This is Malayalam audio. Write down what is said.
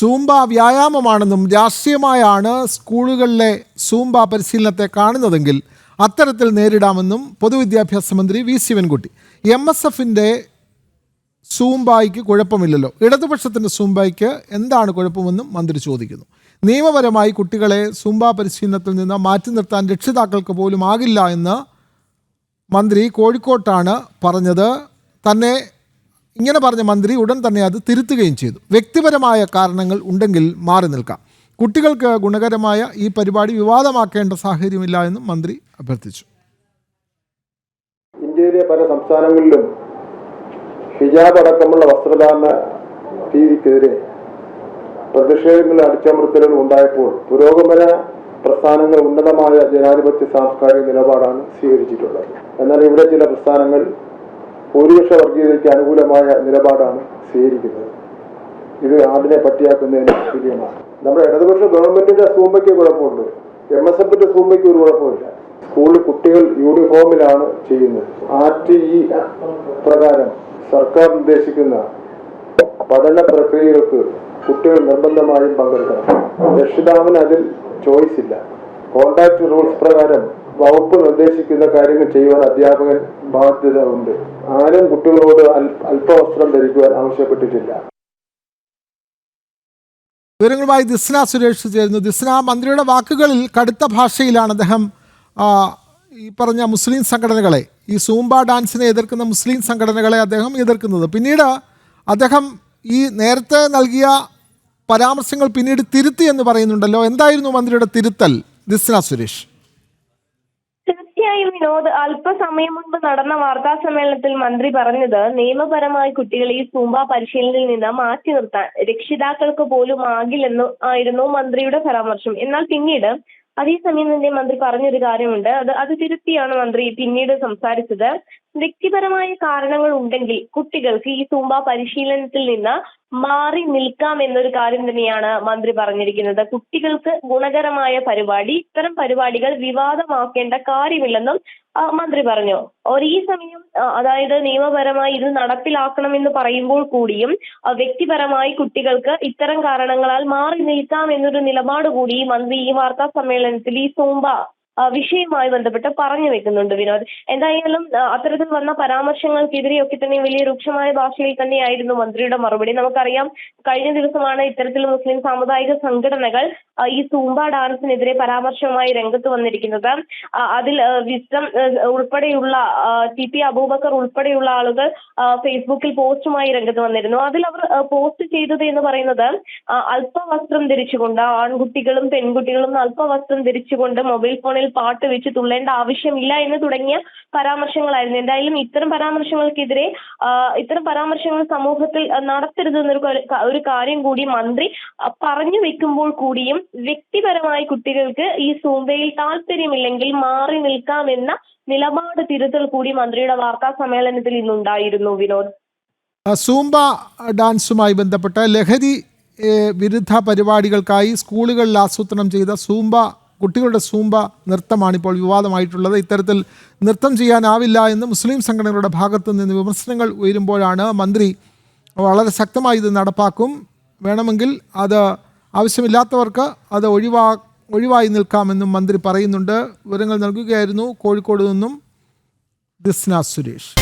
സൂംബ വ്യായാമമാണെന്നും രാഷ്ട്രീയമായാണ് സ്കൂളുകളിലെ സൂംബ പരിശീലനത്തെ കാണുന്നതെങ്കിൽ അത്തരത്തിൽ നേരിടാമെന്നും പൊതുവിദ്യാഭ്യാസ മന്ത്രി വി ശിവൻകുട്ടി. MSFന്റെ സൂംബായ്ക്ക് കുഴപ്പമില്ലല്ലോ, ഇടതുപക്ഷത്തിൻ്റെ സൂംബായ്ക്ക് എന്താണ് കുഴപ്പമെന്നും മന്ത്രി ചോദിക്കുന്നു. നിയമപരമായി കുട്ടികളെ സൂംബ പരിശീലനത്തിൽ നിന്ന് മാറ്റി നിർത്താൻ രക്ഷിതാക്കൾക്ക് പോലും ആകില്ല എന്ന് മന്ത്രി കോഴിക്കോട്ടാണ് പറഞ്ഞത്. തന്നെ ഇങ്ങനെ പറഞ്ഞ മന്ത്രി ഉടൻ തന്നെ അത് തിരുത്തുകയും ചെയ്തു. വ്യക്തിപരമായ കാരണങ്ങൾ ഉണ്ടെങ്കിൽ മാറി നിൽക്കാം, കുട്ടികൾക്ക് ഗുണകരമായ ഈ പരിപാടി വിവാദമാക്കേണ്ട സാഹചര്യമില്ല എന്നും മന്ത്രി അഭ്യർത്ഥിച്ചു. ഇന്ത്യയിലെ പല സംസ്ഥാനങ്ങളിലും ഹിജാബ് അടക്കമുള്ള വസ്ത്രധാരണ രീതിക്കെതിരെ പ്രതിഷേധങ്ങളും അടിച്ചമർത്തലുകൾ ഉണ്ടായപ്പോൾ പുരോഗമന പ്രസ്ഥാനങ്ങൾ ഉന്നതമായ ജനാധിപത്യ സാംസ്കാരിക നിലപാടാണ് സ്വീകരിച്ചിട്ടുള്ളത്. എന്നാൽ ഇവിടെ ചില പ്രസ്ഥാനങ്ങൾ ഭൂരിപക്ഷ വർഗീയതയ്ക്ക് അനുകൂലമായ നിലപാടാണ് സ്വീകരിക്കുന്നത്. ഇത് ആടിനെ പട്ടിയാക്കുന്നതിന് തുല്യമാണ്. നമ്മുടെ ഇടതുപക്ഷ ഗവൺമെന്റിന്റെ സൂംബയ്ക്ക് കുഴപ്പമുണ്ട്, MSFന്റെ സൂംബയ്ക്ക് ഒരു കുഴപ്പമില്ല. സ്കൂളിൽ കുട്ടികൾ യൂണിഫോമിലാണ് ചെയ്യുന്നത്. RTE പ്രകാരം സർക്കാർ നിർദ്ദേശിക്കുന്ന പഠന പ്രക്രിയകൾക്ക് കുട്ടികൾ നിർബന്ധമായും പങ്കെടുക്കണം. രക്ഷിതാവിന് അതിൽ ചോയ്സ് ഇല്ല. കോൺടാക്ട് റൂൾസ് പ്രകാരം വകുപ്പ് നിർദ്ദേശിക്കുന്ന കാര്യങ്ങൾ ചെയ്യുവാൻ അധ്യാപകൻ ബാധ്യത ഉണ്ട്. ആരും കുട്ടികളോട് അല്പവസ്ത്രം ധരിക്കുവാൻ ആവശ്യപ്പെട്ടിട്ടില്ല. വിവരങ്ങളുമായി ദിസ്ന സുരേഷ് ചേരുന്നു. ദിസ്ന, മന്ത്രിയുടെ വാക്കുകളിൽ കടുത്ത ഭാഷയിലാണ് അദ്ദേഹം ഈ പറഞ്ഞ മുസ്ലിം സംഘടനകളെ, ഈ സൂംബ ഡാൻസിനെ എതിർക്കുന്ന മുസ്ലിം സംഘടനകളെ അദ്ദേഹം എതിർക്കുന്നത്. പിന്നീട് അദ്ദേഹം ഈ നേരത്തെ നൽകിയ പരാമർശങ്ങൾ പിന്നീട് തിരുത്തി എന്ന് പറയുന്നുണ്ടല്ലോ. എന്തായിരുന്നു മന്ത്രിയുടെ തിരുത്തൽ? ദിസ്ന സുരേഷ്. തീർച്ചയായും വിനോദ്, അല്പസമയം മുൻപ് നടന്ന വാർത്താ സമ്മേളനത്തിൽ മന്ത്രി പറഞ്ഞത് നിയമപരമായി കുട്ടികളെ ഈ സൂംബ പരിശീലനത്തിൽ നിന്ന് മാറ്റി നിർത്താൻ രക്ഷിതാക്കൾക്ക് പോലും ആകില്ലെന്ന് ആയിരുന്നു മന്ത്രിയുടെ പരാമർശം. എന്നാൽ പിന്നീട് അതേസമയം തന്നെ മന്ത്രി പറഞ്ഞൊരു കാര്യമുണ്ട്, അത് തിരുത്തിയാണ് മന്ത്രി പിന്നീട് സംസാരിച്ചത്. വ്യക്തിപരമായ കാരണങ്ങൾ ഉണ്ടെങ്കിൽ കുട്ടികൾക്ക് ഈ സൂംബ പരിശീലനത്തിൽ നിന്ന് മാറി നിൽക്കാം എന്നൊരു കാര്യം തന്നെയാണ് മന്ത്രി പറഞ്ഞിരിക്കുന്നത്. കുട്ടികൾക്ക് ഗുണകരമായ പരിപാടി, ഇത്തരം പരിപാടികൾ വിവാദമാക്കേണ്ട കാര്യമില്ലെന്നും മന്ത്രി പറഞ്ഞു. ഈ സമയം അതായത് നിയമപരമായി ഇത് നടപ്പിലാക്കണമെന്ന് പറയുമ്പോൾ കൂടിയും വ്യക്തിപരമായി കുട്ടികൾക്ക് ഇത്തരം കാരണങ്ങളാൽ മാറി നിൽക്കാം എന്നൊരു നിലപാട് കൂടി മന്ത്രി ഈ വാർത്താ സമ്മേളനത്തിൽ ഈ സൂംബ വിഷയവുമായി ബന്ധപ്പെട്ട് പറഞ്ഞു വെക്കുന്നുണ്ട് വിനോദ്. എന്തായാലും അത്തരത്തിൽ വന്ന പരാമർശങ്ങൾക്കെതിരെയൊക്കെ തന്നെ വലിയ രൂക്ഷമായ ഭാഷയിൽ തന്നെയായിരുന്നു മന്ത്രിയുടെ മറുപടി. നമുക്കറിയാം, കഴിഞ്ഞ ദിവസമാണ് ഇത്തരത്തിൽ മുസ്ലിം സാമുദായിക സംഘടനകൾ ഈ സൂംബ ഡാൻസിനെതിരെ പരാമർശവുമായി രംഗത്ത് വന്നിരിക്കുന്നത്. അതിൽ വിസ്ഡം ഉൾപ്പെടെയുള്ള TP അബൂബക്കർ ഉൾപ്പെടെയുള്ള ആളുകൾ ഫേസ്ബുക്കിൽ പോസ്റ്റുമായി രംഗത്ത് വന്നിരുന്നു. അതിൽ അവർ പോസ്റ്റ് ചെയ്തത് എന്ന് പറയുന്നത് അല്പവസ്ത്രം ധരിച്ചുകൊണ്ട്, ആൺകുട്ടികളും പെൺകുട്ടികളും അല്പവസ്ത്രം ധരിച്ചുകൊണ്ട് മൊബൈൽ ഫോണിൽ പാട്ട് വെച്ച് തുള്ളേണ്ട ആവശ്യമില്ല എന്ന് തുടങ്ങിയ പരാമർശങ്ങളായിരുന്നു. എന്തായാലും ഇത്തരം പരാമർശങ്ങൾക്കെതിരെ, ഇത്തരം പരാമർശങ്ങൾ സമൂഹത്തിൽ നടത്തരുതെന്നൊരു ഒരു കാര്യം കൂടി മന്ത്രി പറഞ്ഞു വെക്കുമ്പോൾ കൂടിയും വ്യക്തിപരമായി കുട്ടികൾക്ക് ഈ സൂംബയിൽ താല്പര്യമില്ലെങ്കിൽ മാറി നിൽക്കാമെന്ന നിലപാട് തിരുത്തൽ കൂടി മന്ത്രിയുടെ വാർത്താ സമ്മേളനത്തിൽ ഇന്നുണ്ടായിരുന്നു വിനോദ്. സൂംബ ഡാൻസുമായി ബന്ധപ്പെട്ട ലഹരി വിരുദ്ധ പരിപാടികൾക്കായി സ്കൂളുകളിൽ ആസൂത്രണം ചെയ്ത കുട്ടികളുടെ സൂംബ നൃത്തമാണിപ്പോൾ വിവാദമായിട്ടുള്ളത്. ഇത്തരത്തിൽ നൃത്തം ചെയ്യാനാവില്ല എന്ന് മുസ്ലിം സംഘടനകളുടെ ഭാഗത്തു നിന്ന് വിമർശനങ്ങൾ ഉയരുമ്പോഴാണ് മന്ത്രി വളരെ ശക്തമായി ഇത് നടപ്പാക്കും, വേണമെങ്കിൽ അത് ആവശ്യമില്ലാത്തവർക്ക് അത് ഒഴിവായി നിൽക്കാമെന്നും മന്ത്രി പറയുന്നുണ്ട്. വിവരങ്ങൾ നൽകുകയായിരുന്നു കോഴിക്കോട് നിന്നും ദിസ്ന സുരേഷ്.